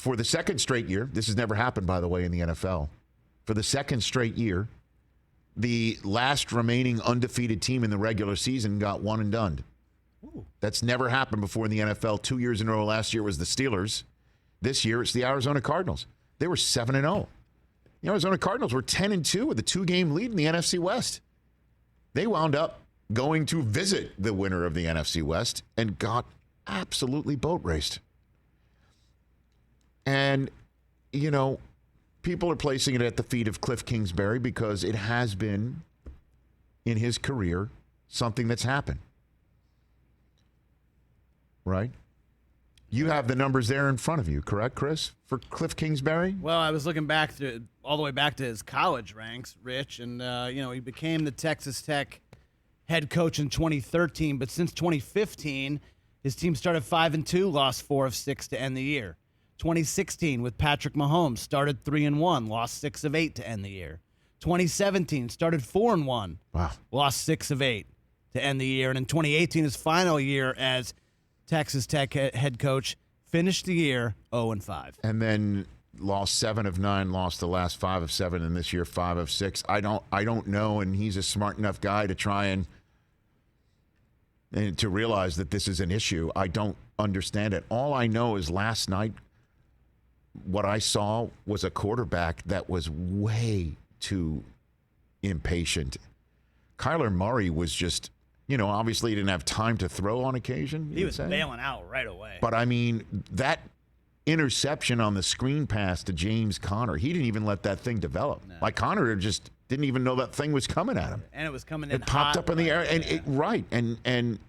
for the second straight year, this has never happened, by the way, in the NFL. For the second straight year, the last remaining undefeated team in the regular season got one and done. Ooh. That's never happened before in the NFL. 2 years in a row. Last year was the Steelers. This year it's the Arizona Cardinals. They were 7-0. The Arizona Cardinals were 10-2 with a 2-game lead in the NFC West. They wound up going to visit the winner of the NFC West and got absolutely boat raced. And, you know, people are placing it at the feet of Kliff Kingsbury because it has been, in his career, something that's happened. Right? You have the numbers there in front of you, correct, Chris, for Kliff Kingsbury? Well, I was looking back all the way back to his college ranks, Rich, and, he became the Texas Tech head coach in 2013, but since 2015, his team started 5-2, lost 4 of 6 to end the year. 2016 with Patrick Mahomes, started 3-1, lost 6 of 8 to end the year. 2017 started 4-1, wow, lost 6 of 8 to end the year. And in 2018, his final year as Texas Tech head coach, finished the year 0-5. And then lost 7 of 9, lost the last 5 of 7, and this year 5 of 6. I don't know, and he's a smart enough guy to try and to realize that this is an issue. I don't understand it. All I know is last night, what I saw was a quarterback that was way too impatient. Kyler Murray was just, obviously he didn't have time to throw on occasion. He was bailing out right away. But, I mean, that interception on the screen pass to James Conner, he didn't even let that thing develop. No. Like, Conner just didn't even know that thing was coming at him. And it was coming in It popped up in the air. And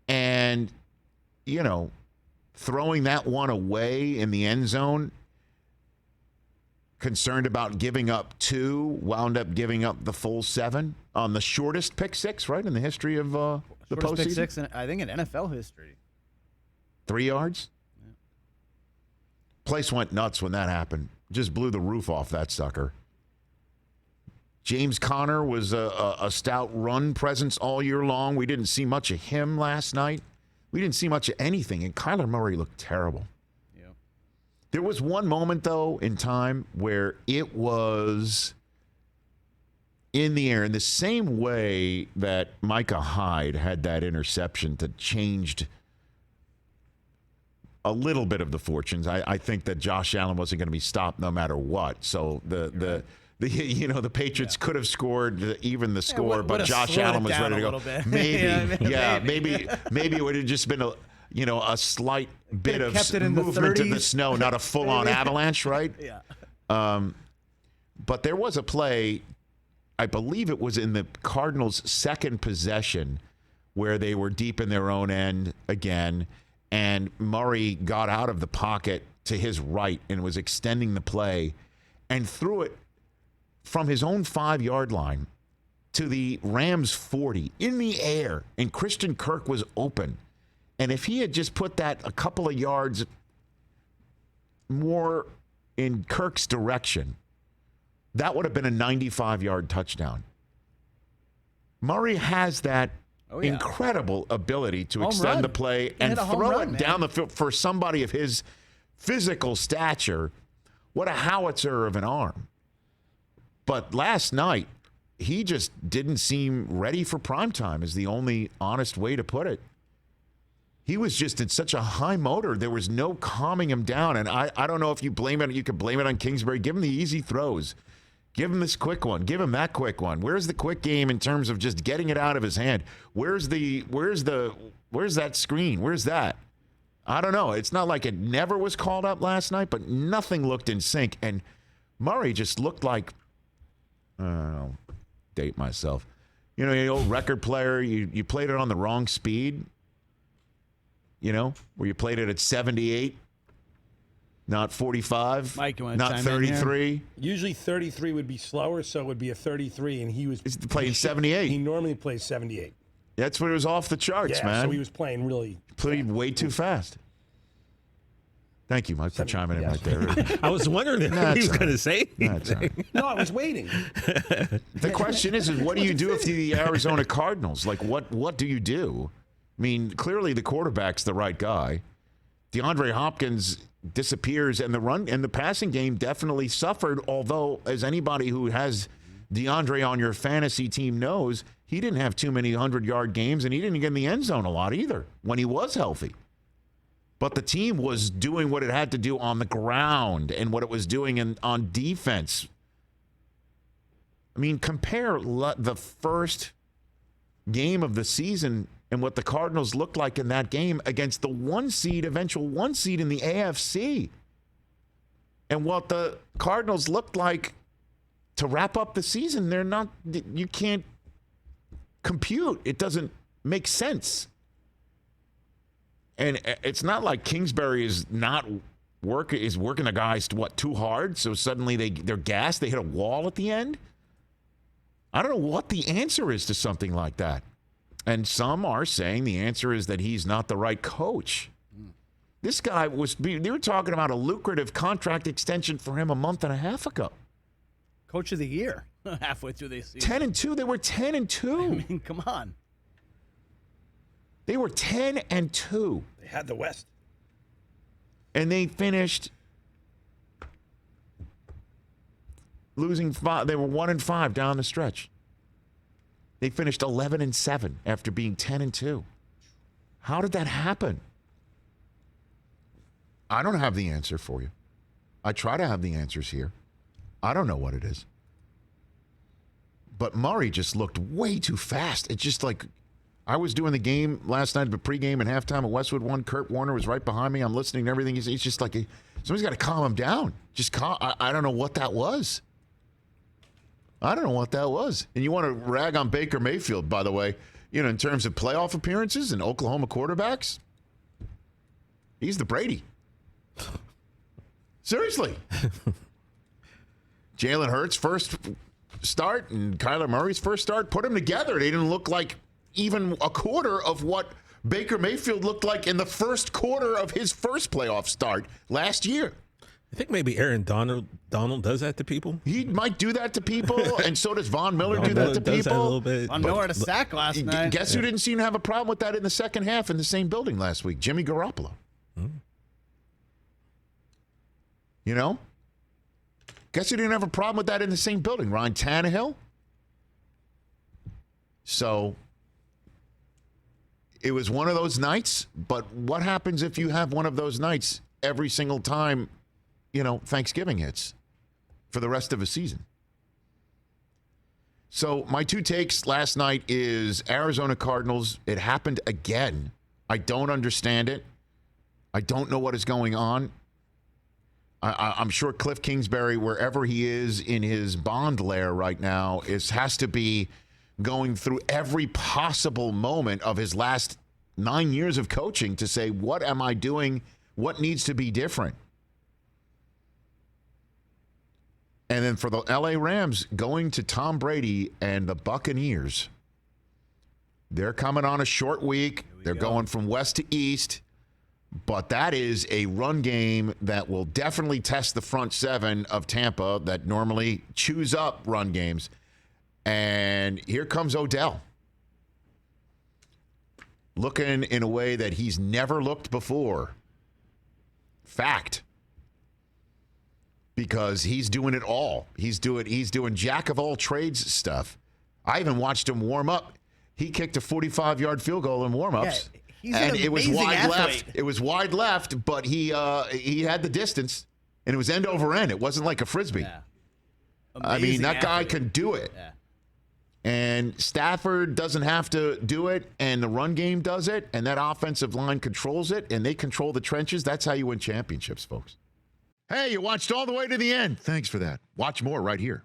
And throwing that one away in the end zone, concerned about giving up 2, wound up giving up the full 7 on the shortest pick 6, right, in the history of the postseason. Pick 6, I think, in NFL history. 3 yards. Yeah. Place went nuts when that happened. Just blew the roof off that sucker. James Conner was a stout run presence all year long. We didn't see much of him last night. We didn't see much of anything, and Kyler Murray looked terrible. Yeah. There was one moment, though, in time where it was in the air in the same way that Micah Hyde had that interception that changed a little bit of the fortunes. I think that Josh Allen wasn't going to be stopped no matter what. So the Patriots could have scored even the score, but Josh Allen was ready to go. Maybe it would have just been a slight bit of movement in the snow, not a full-on avalanche, right? Yeah. But there was a play, I believe it was in the Cardinals' second possession, where they were deep in their own end again, and Murray got out of the pocket to his right and was extending the play and threw it from his own 5-yard line to the Rams 40 in the air, and Christian Kirk was open. And if he had just put that a couple of yards more in Kirk's direction, that would have been a 95-yard touchdown. Murray has that incredible ability to extend the play and throw it down the field for somebody of his physical stature. What a howitzer of an arm. But last night, he just didn't seem ready for primetime, is the only honest way to put it. He was just in such a high motor. There was no calming him down. And I don't know if you blame it. You could blame it on Kingsbury. Give him the easy throws. Give him this quick one. Give him that quick one. Where's the quick game in terms of just getting it out of his hand? Where's that screen? Where's that? I don't know. It's not like it never was called up last night, but nothing looked in sync. And Murray just looked like, I'll date myself. The old record player, you played it on the wrong speed, where you played it at 78, not 45, Mike, you want to not 33. Usually 33 would be slower, so it would be a 33, and he was playing 78. He normally plays 78. That's when it was off the charts, man. So he was playing really. Played way too fast. Thank you, Mike, for chiming in right there. I was wondering if he was going to say anything. No, I was waiting. The question is what do you do if you're the Arizona Cardinals? Like, what do you do? I mean, clearly the quarterback's the right guy. DeAndre Hopkins disappears, and the run and the passing game definitely suffered. Although, as anybody who has DeAndre on your fantasy team knows, he didn't have too many 100-yard games, and he didn't get in the end zone a lot either when he was healthy. But the team was doing what it had to do on the ground and what it was doing on defense. I mean, compare the first game of the season and what the Cardinals looked like in that game against the eventual one seed in the AFC. And what the Cardinals looked like to wrap up the season, you can't compute. It doesn't make sense. And it's not like Kingsbury is working the guys too hard, so suddenly they're gassed, they hit a wall at the end. I don't know what the answer is to something like that. And some are saying the answer is that he's not the right coach. This guy they were talking about a lucrative contract extension for him a month and a half ago. Coach of the year halfway through the season. 10-2. They were 10-2. I mean, come on. They were 10-2. They had the West. And they finished losing 5. They were 1-5 down the stretch. They finished 11-7 after being 10-2. How did that happen? I don't have the answer for you. I try to have the answers here. I don't know what it is. But Murray just looked way too fast. It's just like I was doing the game last night, the pregame and halftime at Westwood 1. Kurt Warner was right behind me. I'm listening to everything. He's just like, somebody's got to calm him down. I don't know what that was. I don't know what that was. And you want to rag on Baker Mayfield, by the way, in terms of playoff appearances and Oklahoma quarterbacks? He's the Brady. Seriously. Jalen Hurts' first start and Kyler Murray's first start, put them together. They didn't look like even a quarter of what Baker Mayfield looked like in the first quarter of his first playoff start last year. I think maybe Aaron Donald does that to people. He might do that to people, and so does Von Miller do that to people. That a little bit. Von Miller had a sack last night. Guess who didn't seem to have a problem with that in the second half in the same building last week? Jimmy Garoppolo. You know? Guess who didn't have a problem with that in the same building? Ryan Tannehill. So it was one of those nights, but what happens if you have one of those nights every single time, Thanksgiving hits for the rest of a season? So my two takes last night is Arizona Cardinals. It happened again. I don't understand it. I don't know what is going on. I'm sure Kliff Kingsbury, wherever he is in his Bond lair right now, has to be going through every possible moment of his last 9 years of coaching to say, what am I doing? What needs to be different? And then for the LA Rams, going to Tom Brady and the Buccaneers, they're coming on a short week. They're going from west to east. But that is a run game that will definitely test the front seven of Tampa that normally chews up run games. And here comes Odell, looking in a way that he's never looked before. Fact. Because he's doing it all. He's doing jack of all trades stuff. I even watched him warm up. He kicked a 45-yard field goal in warm-ups. Yeah. And it was wide athlete. left. It was wide left, but he had the distance, and it was end over end. It wasn't like a frisbee. Yeah. I mean, that guy can do it. Yeah. And Stafford doesn't have to do it, and the run game does it, and that offensive line controls it, and they control the trenches. That's how you win championships, folks. Hey, you watched all the way to the end. Thanks for that. Watch more right here.